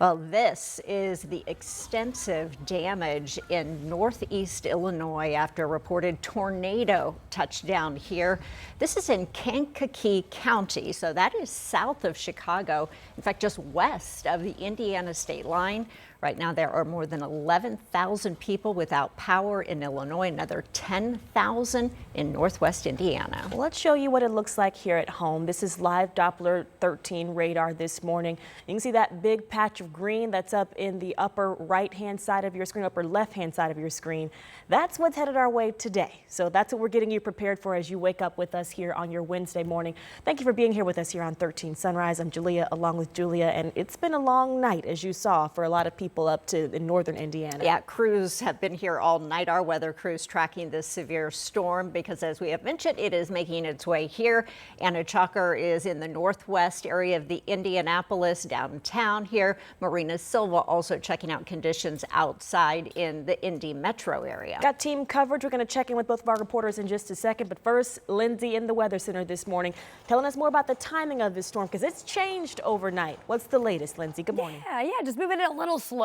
Well, this is the extensive damage in northeast Illinois after a reported tornado touched down here. This is in Kankakee County, so that is south of Chicago. In fact, just west of the Indiana state line. Right now, there are more than 11,000 people without power in Illinois, another 10,000 in northwest Indiana. Well, let's show you what it looks like here at home. This is live Doppler 13 radar this morning. You can see that big patch of green that's up in the upper right-hand side of your screen, upper left-hand side of your screen. That's what's headed our way today. So that's what we're getting you prepared for as you wake up with us here on your Wednesday morning. Thank you for being here with us here on 13 Sunrise. I'm Julia, along with Julia, and it's been a long night, as you saw, for a lot of people up to in northern Indiana. Yeah, crews have been here all night. Our weather crews tracking this severe storm because, as we have mentioned, it is making its way here. Anna Chalker is in the northwest area of the Indianapolis downtown here. Marina Silva also checking out conditions outside in the Indy metro area. Got team coverage. We're going to check in with both of our reporters in just a second. But first, Lindsay in the Weather Center this morning telling us more about the timing of this storm because it's changed overnight. What's the latest, Lindsay? Good morning. Yeah, just moving it a little slower,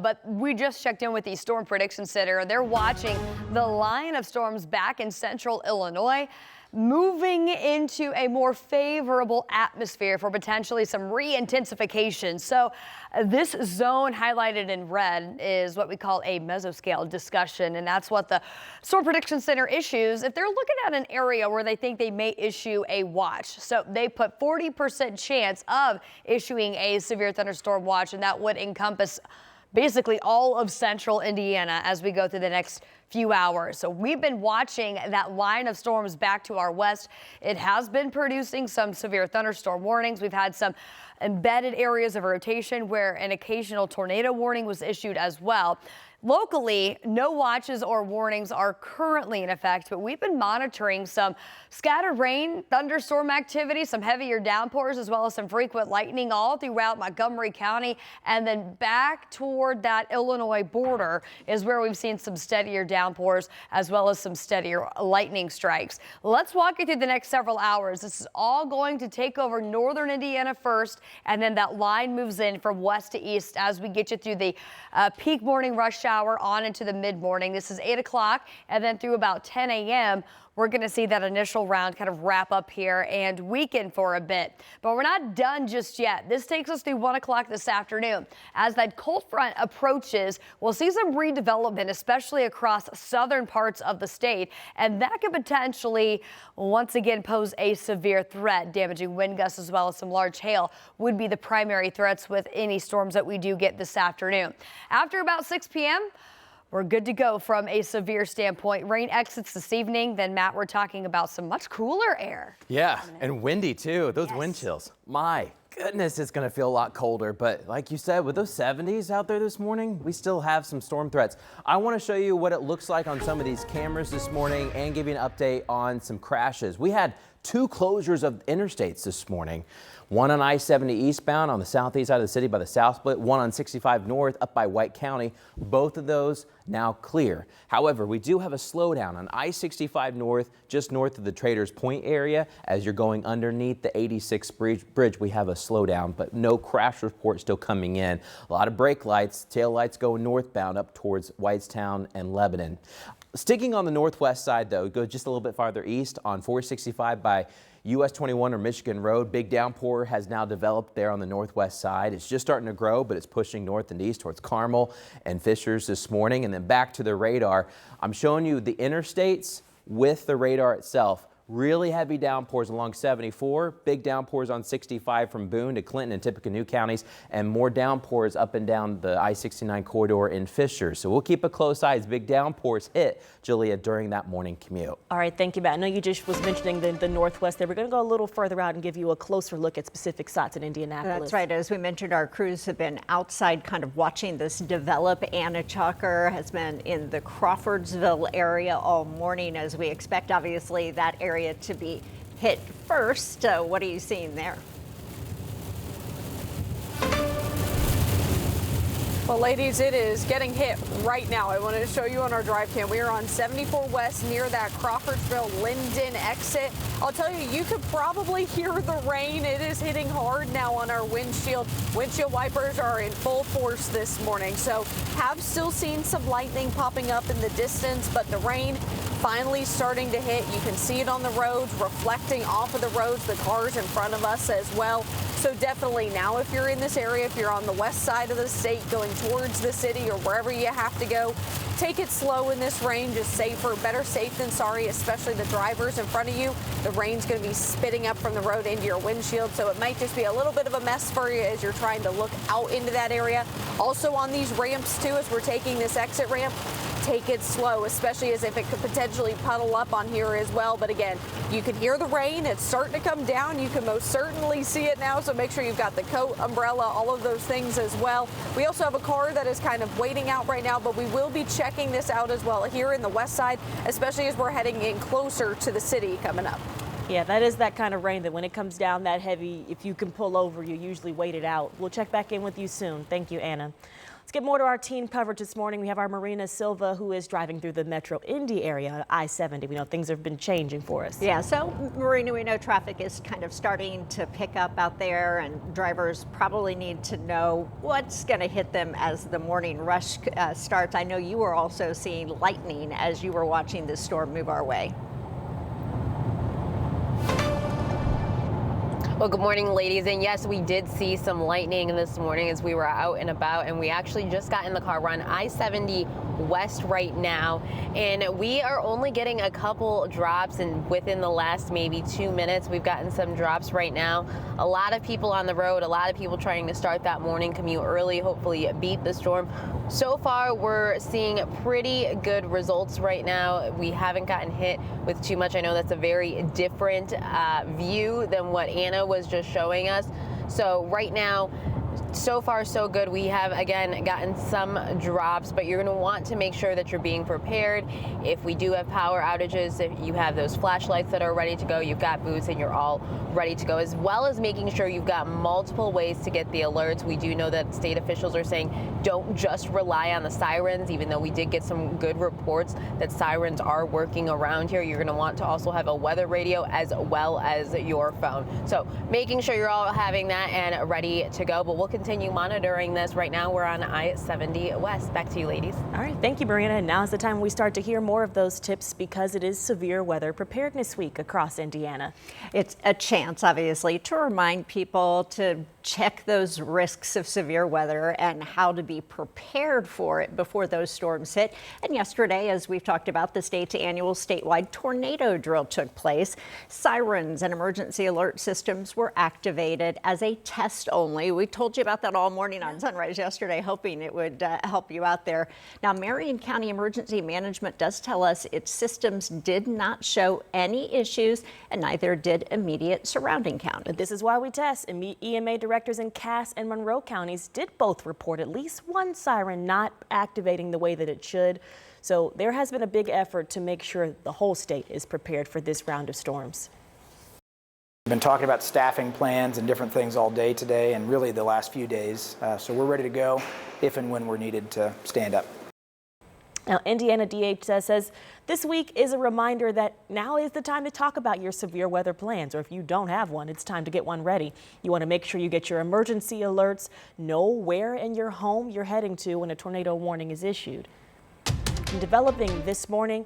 but we just checked in with the Storm Prediction Center. They're watching the line of storms back in central Illinois, moving into a more favorable atmosphere for potentially some re-intensification. So this zone highlighted in red is what we call a mesoscale discussion, and that's what the Storm Prediction Center issues if they're looking at an area where they think they may issue a watch. So they put 40% chance of issuing a severe thunderstorm watch, and that would encompass basically all of central Indiana as we go through the next few hours. So we've been watching that line of storms back to our west. It has been producing some severe thunderstorm warnings. We've had some embedded areas of rotation where an occasional tornado warning was issued as well. Locally, no watches or warnings are currently in effect, but we've been monitoring some scattered rain, thunderstorm activity, some heavier downpours, as well as some frequent lightning all throughout Montgomery County. And then back toward that Illinois border is where we've seen some steadier downpours, as well as some steadier lightning strikes. Let's walk you through the next several hours. This is all going to take over northern Indiana first, and then that line moves in from west to east as we get you through the peak morning rush hour on into the mid-morning. This is 8 o'clock, and then through about 10 a.m. we're going to see that initial round kind of wrap up here and weaken for a bit. But we're not done just yet. This takes us through 1 o'clock this afternoon. As that cold front approaches, we'll see some redevelopment, especially across southern parts of the state, and that could potentially once again pose a severe threat. Damaging wind gusts as well as some large hail would be the primary threats with any storms that we do get this afternoon. After about 6 p.m., we're good to go from a severe standpoint. Rain exits this evening. Then, Matt, we're talking about some much cooler air. Yeah, and windy too. Those wind chills. My goodness, it's going to feel a lot colder. But like you said, with those 70s out there this morning, we still have some storm threats. I want to show you what it looks like on some of these cameras this morning and give you an update on some crashes. We had 2 closures of interstates this morning. One on I-70 eastbound on the southeast side of the city by the South Split, one on 65 north up by White County. Both of those now clear. However, we do have a slowdown on I-65 north, just north of the Traders Point area. As you're going underneath the 86 bridge, we have a slowdown, but no crash report still coming in. A lot of brake lights, tail lights going northbound up towards Whitestown and Lebanon. Sticking on the northwest side, though, go just a little bit farther east on 465 by US 21 or Michigan Road. Big downpour has now developed there on the northwest side. It's just starting to grow, but it's pushing north and east towards Carmel and Fishers this morning. And then back to the radar, I'm showing you the interstates with the radar itself. Really heavy downpours along 74, big downpours on 65 from Boone to Clinton and Tippecanoe counties, and more downpours up and down the I-69 corridor in Fishers. So we'll keep a close eye as big downpours hit, Julia, during that morning commute. All right, thank you, Matt. I know you just was mentioning the northwest there. We're going to go a little further out and give you a closer look at specific spots in Indianapolis. That's right. As we mentioned, our crews have been outside kind of watching this develop. Anna Chalker has been in the Crawfordsville area all morning as we expect, obviously, that area to be hit first. What are you seeing there? Well, ladies, it is getting hit right now. I wanted to show you on our drive cam. We are on 74 West near that Crawfordsville Linden exit. I'll tell you, you could probably hear the rain. It is hitting hard now on our windshield. Windshield wipers are in full force this morning. So have still seen some lightning popping up in the distance, but the rain finally starting to hit. You can see it on the roads, reflecting off of the roads, the cars in front of us as well. So definitely now, if you're in this area, if you're on the west side of the state going towards the city or wherever you have to go, take it slow in this rain. Just safer, better safe than sorry, especially the drivers in front of you. The rain's going to be spitting up from the road into your windshield, so it might just be a little bit of a mess for you as you're trying to look out into that area. Also on these ramps too, as we're taking this exit ramp, take it slow, especially as if it could potentially puddle up on here as well. But again, you can hear the rain. It's starting to come down. You can most certainly see it now. So make sure you've got the coat, umbrella, all of those things as well. We also have a car that is kind of waiting out right now, but we will be checking this out as well here in the west side, especially as we're heading in closer to the city coming up. Yeah, that is that kind of rain that when it comes down that heavy, if you can pull over, you usually wait it out. We'll check back in with you soon. Thank you, Anna. Let's get more to our team coverage this morning. We have our Marina Silva, who is driving through the Metro Indy area, I-70. We know things have been changing for us. Yeah, so Marina, we know traffic is kind of starting to pick up out there, and drivers probably need to know what's going to hit them as the morning rush starts. I know you were also seeing lightning as you were watching this storm move our way. Well, good morning, ladies. And yes, we did see some lightning this morning as we were out and about, and we actually just got in the car. We're on I-70 West right now, and we are only getting a couple drops, and within the last maybe 2 minutes, we've gotten some drops right now. A lot of people on the road, a lot of people trying to start that morning commute early, hopefully beat the storm. So far, we're seeing pretty good results right now. We haven't gotten hit with too much. I know that's a very different view than what Anna was just showing us. So right now, so far so good. We have again gotten some drops, but you're going to want to make sure that you're being prepared. If we do have power outages, if you have those flashlights that are ready to go, you've got boots and you're all ready to go, as well as making sure you've got multiple ways to get the alerts. We do know that state officials are saying don't just rely on the sirens, even though we did get some good reports that sirens are working around here. You're going to want to also have a weather radio as well as your phone. So making sure you're all having that and ready to go, but we'll continue monitoring this. Right now we're on I-70 West. Back to you, ladies. All right, thank you, Marina. And now is the time we start to hear more of those tips because it is Severe Weather Preparedness Week across Indiana. It's a chance, obviously, to remind people to check those risks of severe weather and how to be prepared for it before those storms hit. And yesterday, as we've talked about, the state's annual statewide tornado drill took place. Sirens and emergency alert systems were activated as a test only. We told you about that all morning on Sunrise yesterday, hoping it would help you out there. Now, Marion County Emergency Management does tell us its systems did not show any issues, and neither did immediate surrounding counties. But this is why we test. EMA directors in Cass and Monroe counties did both report at least one siren not activating the way that it should. So there has been a big effort to make sure the whole state is prepared for this round of storms. We've been talking about staffing plans and different things all day today and really the last few days. So we're ready to go if and when we're needed to stand up. Now, Indiana DHS says this week is a reminder that now is the time to talk about your severe weather plans, or if you don't have one, it's time to get one ready. You want to make sure you get your emergency alerts, know where in your home you're heading to when a tornado warning is issued. And developing this morning,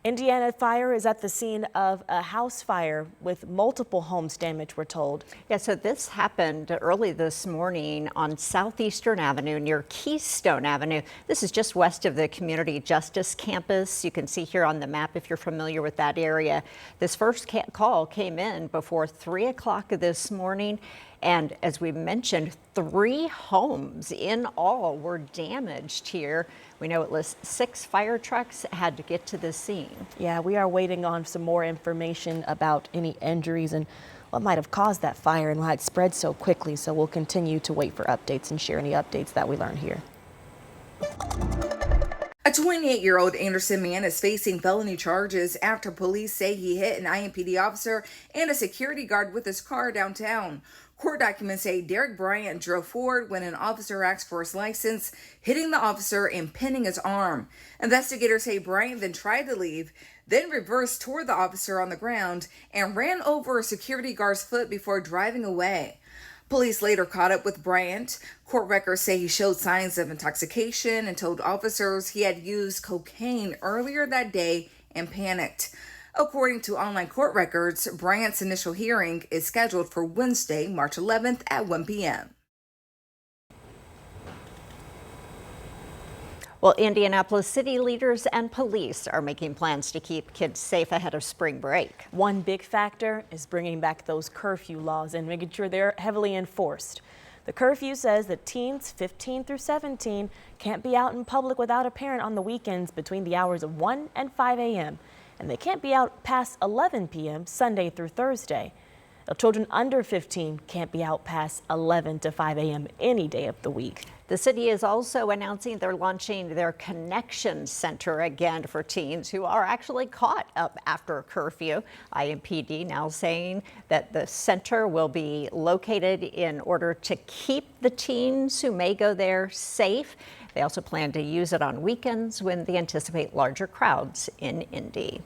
Indiana Fire is at the scene of a house fire with multiple homes damaged, we're told. Yeah, so this happened early this morning on Southeastern Avenue near Keystone Avenue. This is just west of the Community Justice Campus. You can see here on the map if you're familiar with that area. This first call came in before 3 o'clock this morning. And as we mentioned, 3 homes in all were damaged here. We know at least 6 fire trucks had to get to the scene. Yeah, we are waiting on some more information about any injuries and what might have caused that fire and why it spread so quickly. So we'll continue to wait for updates and share any updates that we learn here. A 28-year-old Anderson man is facing felony charges after police say he hit an IMPD officer and a security guard with his car downtown. Court documents say Derek Bryant drove forward when an officer asked for his license, hitting the officer and pinning his arm. Investigators say Bryant then tried to leave, then reversed toward the officer on the ground and ran over a security guard's foot before driving away. Police later caught up with Bryant. Court records say he showed signs of intoxication and told officers he had used cocaine earlier that day and panicked. According to online court records, Bryant's initial hearing is scheduled for Wednesday, March 11th at 1 p.m. Well, Indianapolis city leaders and police are making plans to keep kids safe ahead of spring break. One big factor is bringing back those curfew laws and making sure they're heavily enforced. The curfew says that teens 15 through 17 can't be out in public without a parent on the weekends between the hours of 1 and 5 a.m. and they can't be out past 11 p.m. Sunday through Thursday. Now, children under 15 can't be out past 11 to 5 a.m. any day of the week. The city is also announcing they're launching their Connection Center again for teens who are actually caught up after a curfew. IMPD now saying that the center will be located in order to keep the teens who may go there safe. They also plan to use it on weekends when they anticipate larger crowds in Indy.